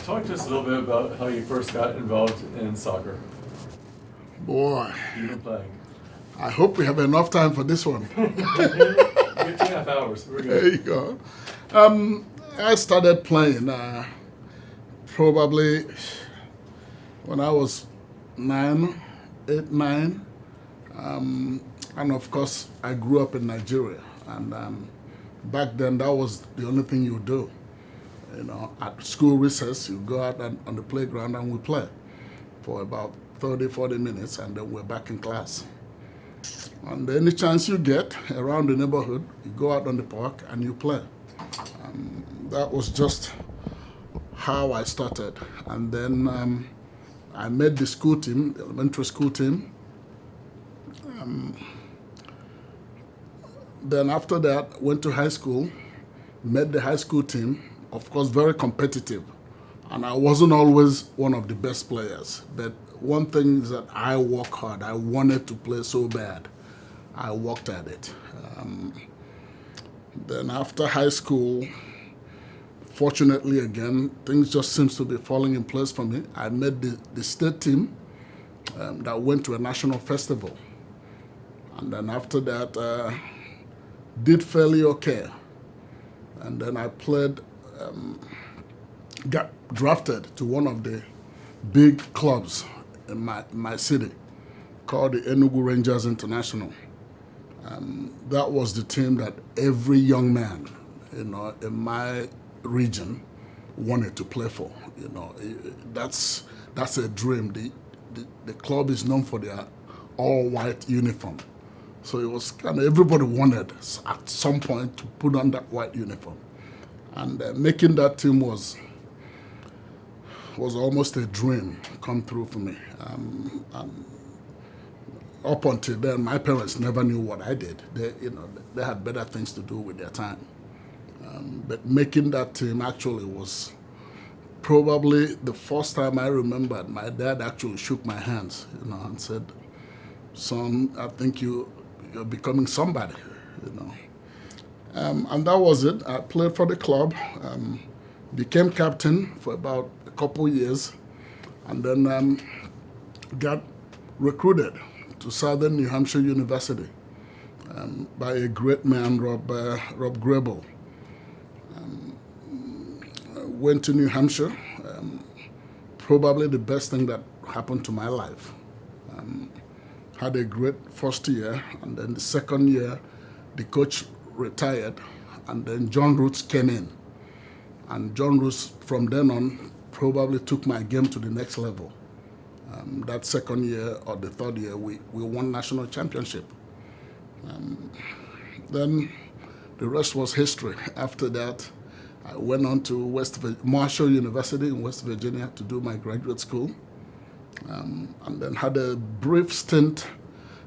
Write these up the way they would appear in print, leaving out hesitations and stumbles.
Talk to us a little bit about how you first got involved in soccer. Boy, You've been playing. I hope we have enough time for this one. We have 2.5 hours. We're There good. you go. I started playing probably when I was 9, 8, 9. And of course, I grew up in Nigeria. And back then, that was the only thing you would do. You know, at school recess, you go out on the playground and we play for about 30, 40 minutes, and then we're back in class. And any chance you get around the neighborhood, you go out on the park and you play. That was just how I started. And then I made the school team, the elementary school team. Then after that, went to high school, made the high school team, of course, very competitive. And I wasn't always one of the best players. But one thing is that I work hard. I wanted to play so bad. I worked at it. Then after high school, fortunately again, things just seems to be falling in place for me. I made the state team that went to a national festival. And then after that, did fairly okay. And then I played, got drafted to one of the big clubs in my city called the Enugu Rangers International. That was the team that every young man, you know, in my region wanted to play for. You know, that's a dream. The club is known for their all-white uniform. So it was kind of everybody wanted at some point to put on that white uniform. And making that team was almost a dream come true for me. Up until then, my parents never knew what I did. They had better things to do with their time. But making that team actually was probably the first time I remembered my dad actually shook my hands, you know, and said, "Son, I think you're becoming somebody," you know. And that was it. I played for the club, became captain for about a couple years, and then got recruited to Southern New Hampshire University by a great man, Rob Grable. Went to New Hampshire, probably the best thing that happened to my life. Had a great first year, and then the second year, the coach retired, and then John Roots came in. And John Roots, from then on, probably took my game to the next level. That second year or the third year, we won national championship. Then the rest was history. After that, I went on to Marshall University in West Virginia to do my graduate school. And then had a brief stint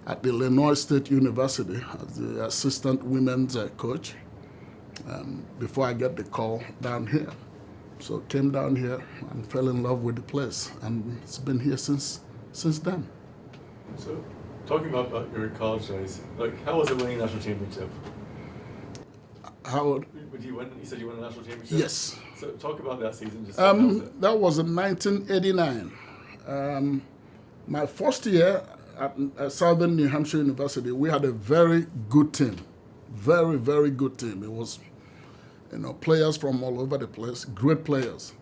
at the Illinois State University as the assistant women's coach before I got the call down here. So came down here and fell in love with the place, and it's been here since then. So, talking about your college days, like how was it winning a national championship? How? You said you won a national championship? Yes. So talk about that season. Just That was in 1989. My first year at Southern New Hampshire University, we had a very good team, very, very good team. It was, you know, players from all over the place, great players.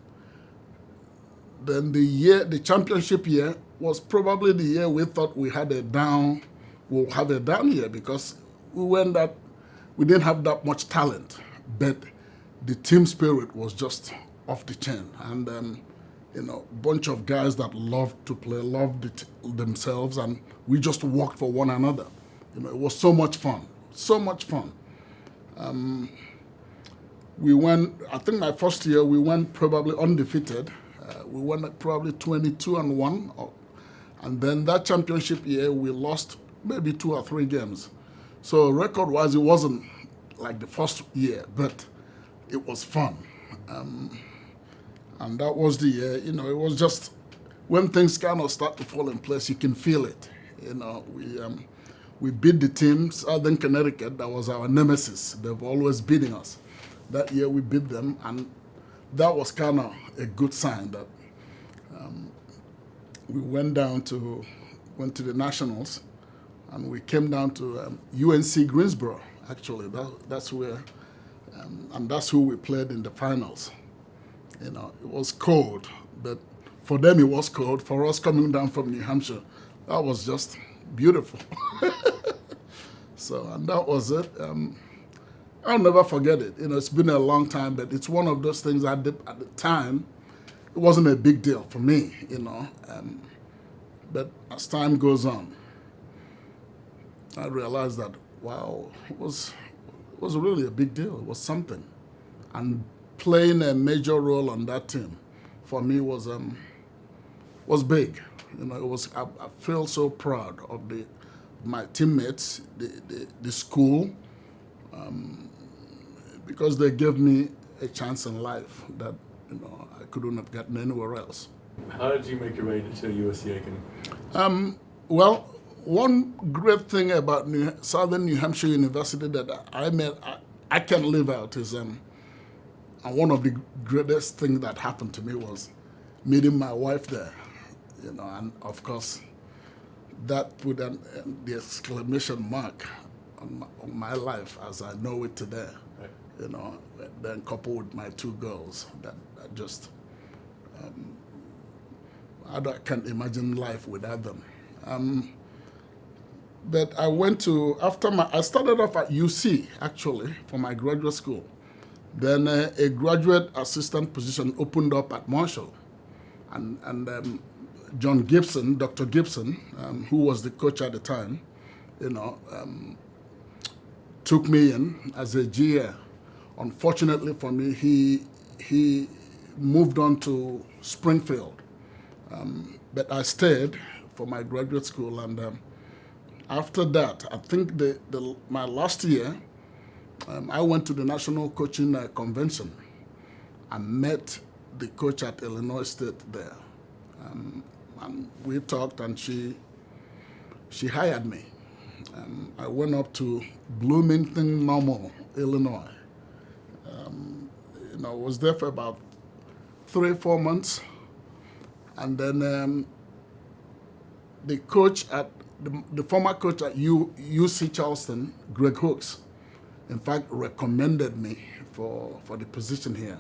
Then the championship year was probably the year we thought we'll have a down year because we didn't have that much talent, but the team spirit was just off the chain. And you know, bunch of guys that loved to play, loved it themselves, and we just worked for one another. You know, it was so much fun, so much fun. We went, I think my first year, we went probably undefeated. We went probably 22-1. And then that championship year, we lost maybe 2 or 3 games. So record-wise, it wasn't like the first year, but it was fun. And that was the year, you know, it was just when things kind of start to fall in place, you can feel it. You know, we beat the team, Southern Connecticut, that was our nemesis. They've always beating us. That year we beat them, and that was kind of a good sign that we went to the nationals, and we came down to UNC Greensboro. Actually, that's where, and that's who we played in the finals. You know, it was cold, but for them it was cold. For us coming down from New Hampshire, that was just beautiful. So, and that was it. I'll never forget it. You know, it's been a long time, but it's one of those things I did at the time. It wasn't a big deal for me, you know. But as time goes on, I realized that, wow, it was really a big deal. It was something. And playing a major role on that team for me was big. You know, it was. I feel so proud of my teammates, the school, because they gave me a chance in life that, you know, I couldn't have gotten anywhere else. How did you make your way to USC Aiken? Well, one great thing about Southern New Hampshire University that I can't live out is, and one of the greatest things that happened to me was meeting my wife there, you know, and of course, that put the exclamation mark on my life as I know it today. Right. You know, then coupled with my two girls, that just I can't imagine life without them. But I went to I started off at UC actually for my graduate school. Then a graduate assistant position opened up at Marshall, and John Gibson, Dr. Gibson, who was the coach at the time, you know, took me in as a GA. Unfortunately for me, he moved on to Springfield, but I stayed for my graduate school, and after that, I think my last year, I went to the National Coaching Convention. I met the coach at Illinois State there. And we talked, and she hired me. I went up to Bloomington Normal, Illinois. You know, was there for about 3-4 months. And then the coach the former coach at UC Charleston, Greg Hooks, in fact, recommended me for the position here.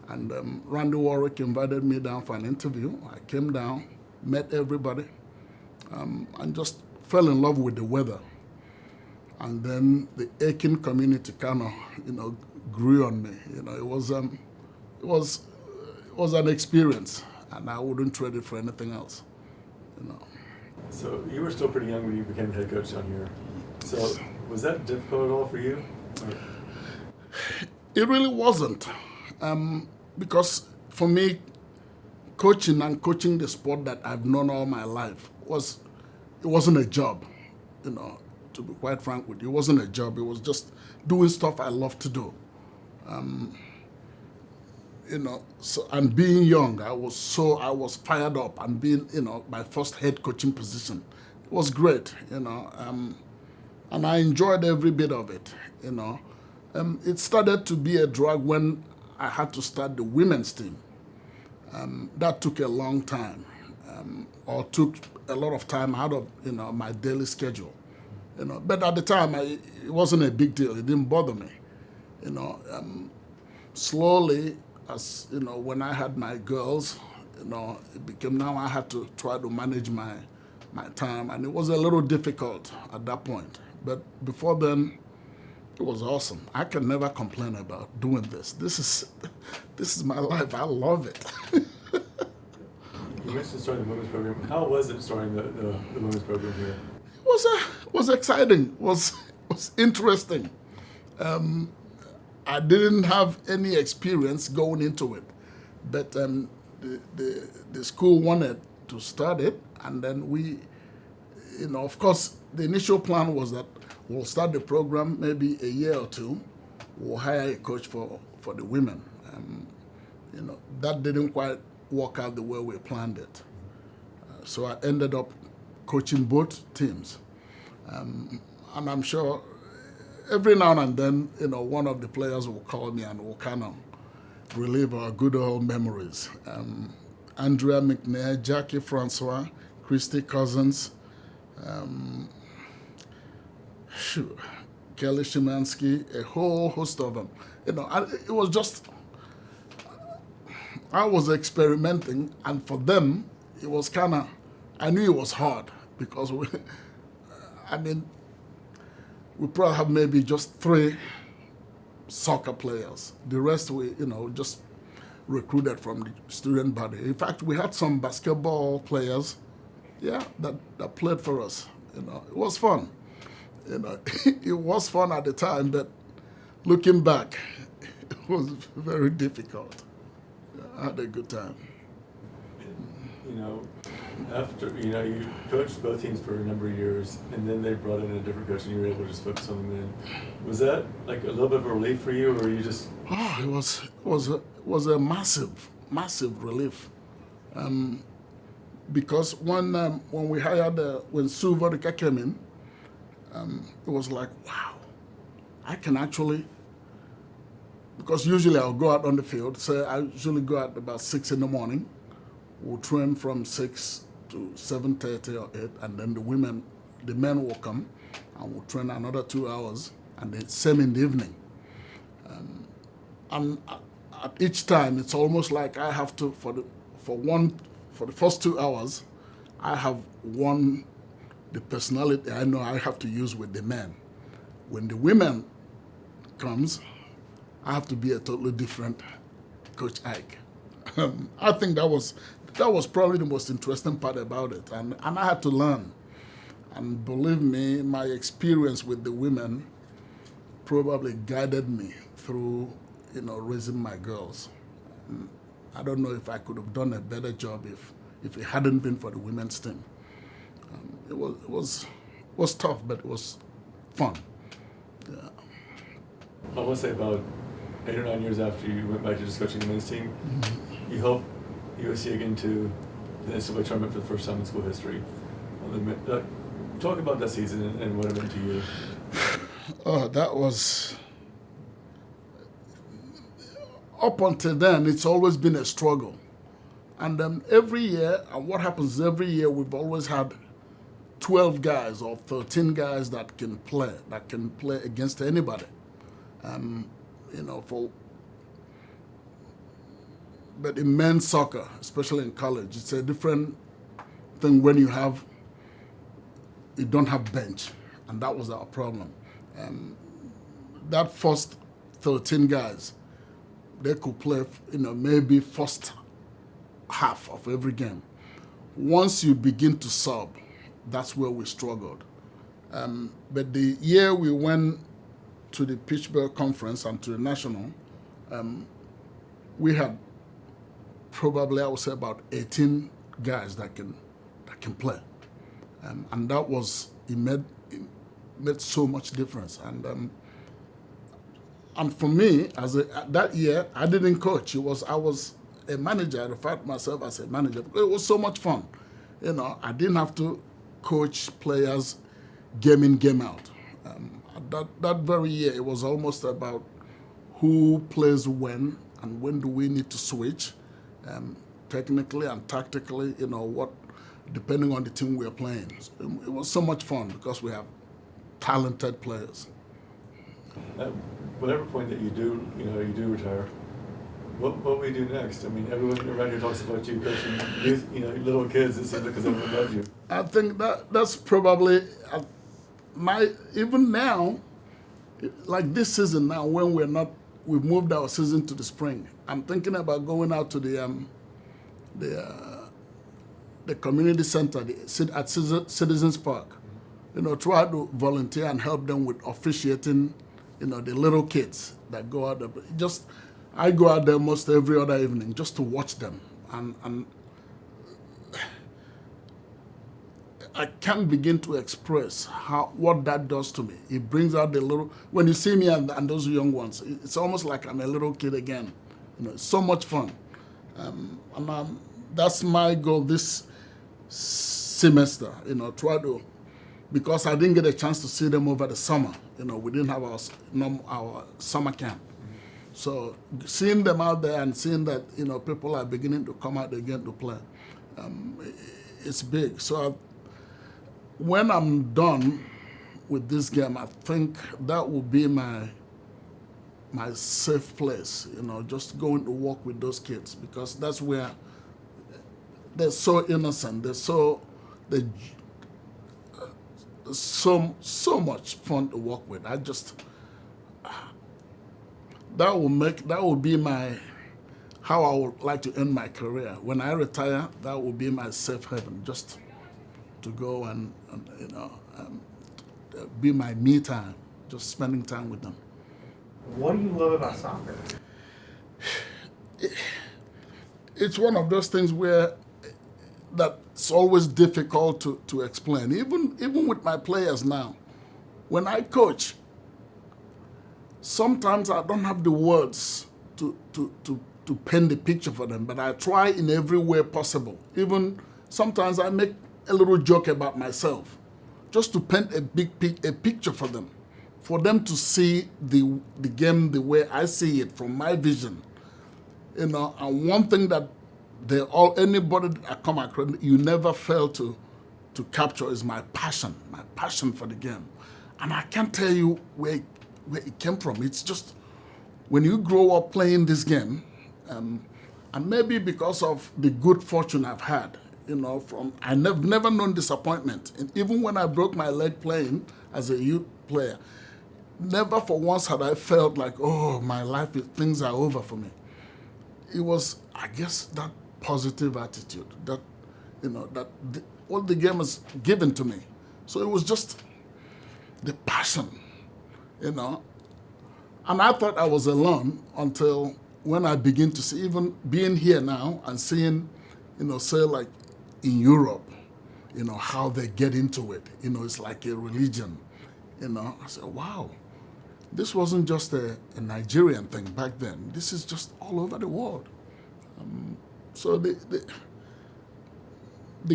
And Randy Warwick invited me down for an interview. I came down, met everybody, and just fell in love with the weather. And then the Aiken community kind of, you know, grew on me. You know, it was an experience, and I wouldn't trade it for anything else. You know. So you were still pretty young when you became head coach down here. So was that difficult at all for you? Or? It really wasn't, because for me, coaching the sport that I've known all my life it wasn't a job. You know, to be quite frank with you, it wasn't a job. It was just doing stuff I love to do. You know, so, and being young, I was fired up, and being, you know, my first head coaching position, it was great, you know, and I enjoyed every bit of it, you know. It started to be a drag when I had to start the women's team. That took a long time, or took a lot of time out of, you know, my daily schedule, you know. But at the time, it wasn't a big deal. It didn't bother me, you know. Slowly, as you know, when I had my girls, you know, it became now I had to try to manage my time, and it was a little difficult at that point. But before then, it was awesome. I can never complain about doing this. This is my life. I love it. You mentioned starting the women's program. How was it starting the women's program here? It was exciting. It was interesting. I didn't have any experience going into it, but the school wanted to start it, and then we, you know, of course, the initial plan was that we'll start the program maybe a year or two. We'll hire a coach for the women. You know, that didn't quite work out the way we planned it. So I ended up coaching both teams, and I'm sure every now and then, you know, one of the players will call me and will kind of relive our good old memories. Andrea McNair, Jackie Francois, Christy Cousins, Kelly Szymanski, a whole host of them. It was just, I was experimenting, and for them, it was kind of, I knew it was hard because we probably have maybe just 3 soccer players. The rest we, just recruited from the student body. In fact, we had some basketball players, that played for us. It was fun. It was fun at the time, but looking back, it was very difficult. I had a good time. After, you coached both teams for a number of years, and then they brought in a different coach, and you were able to just focus on the men. Was that like a little bit of a relief for you, or you just? Oh, it was a massive relief, because when we hired when Sue Vodka came in, it was like, wow, I can actually. Because usually I'll go out on the field. So I usually go out about 6 in the morning. We'll train from 6 to 7:30 or 8, and then the men will come, and we'll train another 2 hours, and the same in the evening. And at each time, it's almost like I have to for the first 2 hours, I have the personality I know I have to use with the men. When the women comes, I have to be a totally different Coach Ike. I think that was probably the most interesting part about it, and I had to learn. And believe me, my experience with the women probably guided me through, raising my girls. I don't know if I could have done a better job if it hadn't been for the women's team. It was tough, but it was fun. Yeah. I want to say about 8 or 9 years after you went back to just coaching the men's team, you helped USC Aiken to the NCAA tournament for the first time in school history. Talk about that season and what it meant to you. Oh, that was... Up until then, it's always been a struggle. And every year, and what happens every year, we've always had 12 guys or 13 guys that can play against anybody. But in men's soccer, especially in college, it's a different thing when you don't have bench, and that was our problem. That first 13 guys, they could play, maybe first half of every game. Once you begin to sub, that's where we struggled. But the year we went to the Pittsburgh Conference and to the National, we had probably, I would say, about 18 guys that can play. And that it made so much difference. And for me, that year, I didn't coach. I was a manager. I referred to myself as a manager because it was so much fun. I didn't have to coach players game in, game out. That very year, it was almost about who plays when and when do we need to switch, technically and tactically, depending on the team we are playing. It was so much fun because we have talented players. At whatever point that you do retire, what will you do next? I mean, everyone around here talks about you coaching youth, little kids. It seems because everyone loves you. I think that's probably even now, like this season now, when we've moved our season to the spring. I'm thinking about going out to the community center at Citizens Park, try to volunteer and help them with officiating, the little kids that go out there. I go out there most every other evening just to watch them, and I can't begin to express what that does to me. It brings out when you see me and those young ones, it's almost like I'm a little kid again. It's so much fun. That's my goal this semester, because I didn't get a chance to see them over the summer. We didn't have our summer camp. So seeing them out there and seeing that, people are beginning to come out again to play, it's big. So when I'm done with this game, I think that will be my safe place, just going to work with those kids, because that's where they're so innocent. They're so much fun to work with. That will be how I would like to end my career. When I retire, that will be my safe haven, just to go and be my me time, just spending time with them. What do you love about soccer? It's one of those things where that's always difficult to explain. Even with my players now, when I coach, sometimes I don't have the words to paint the picture for them, but I try in every way possible. Even sometimes I make a little joke about myself, just to paint a picture for them to see the game the way I see it from my vision. And one thing that anybody that I come across, you never fail to capture is my passion for the game. And I can't tell you where it came from. It's just when you grow up playing this game, and maybe because of the good fortune I've had, I never known disappointment. And even when I broke my leg playing as a youth player, never for once had I felt like, oh, my life, things are over for me. It was, I guess, that positive attitude that what the game has given to me. So it was just the passion, And I thought I was alone until when I begin to see, even being here now and seeing, say like in Europe, how they get into it. It's like a religion. I said, wow, this wasn't just a Nigerian thing back then. This is just all over the world. So the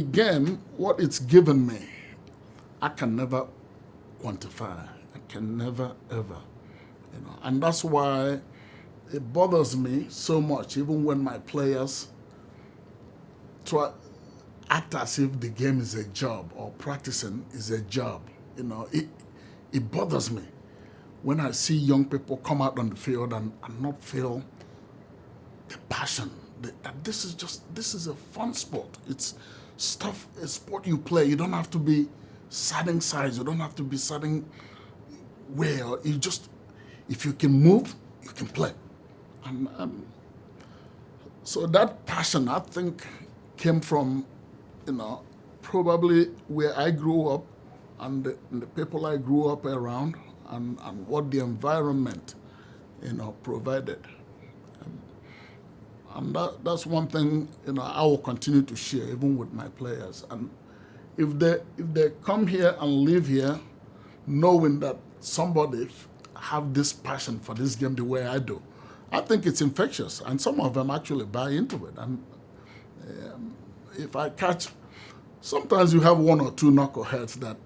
game, what it's given me, I can never quantify. I can never, ever. And that's why it bothers me so much, even when my players try act as if the game is a job or practicing is a job. It bothers me when I see young people come out on the field and not feel the passion. That this is a fun sport. It's a sport you play. You don't have to be certain size. You don't have to be certain way. If you can move, you can play. So that passion, I think, came from, probably where I grew up and the people I grew up around and what the environment, provided. And that's one thing, I will continue to share even with my players. And if they come here and live here, knowing that somebody have this passion for this game the way I do, I think it's infectious. And some of them actually buy into it. And if I catch, sometimes you have one or two knuckleheads that,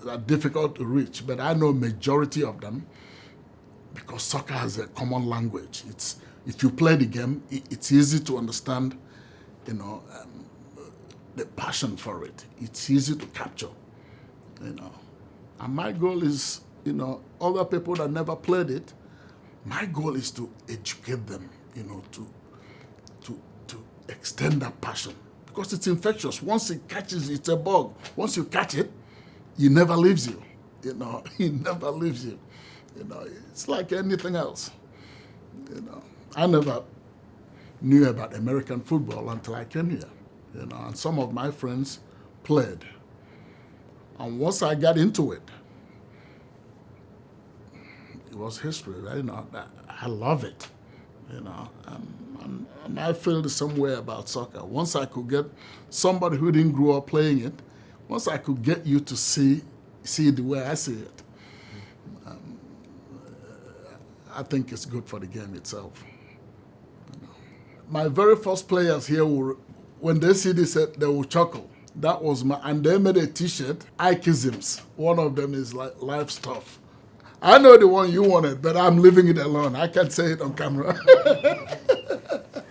are difficult to reach. But I know majority of them, because soccer has a common language. If you play the game, it's easy to understand, the passion for it. It's easy to capture, And my goal is, other people that never played it, my goal is to educate them, to extend that passion. Because it's infectious. Once it catches, it's a bug. Once you catch it, it never leaves you. It never leaves you. It's like anything else. I never knew about American football until I came here. And some of my friends played. And once I got into it, it was history. I love it. And I feel the same way about soccer. Once I could get somebody who didn't grow up playing it, once I could get you to see it the way I see it, I think it's good for the game itself. My very first players here, when they see this, they will chuckle. That was and they made a T-shirt, Ikeisms. One of them is like life stuff. I know the one you wanted, but I'm leaving it alone. I can't say it on camera.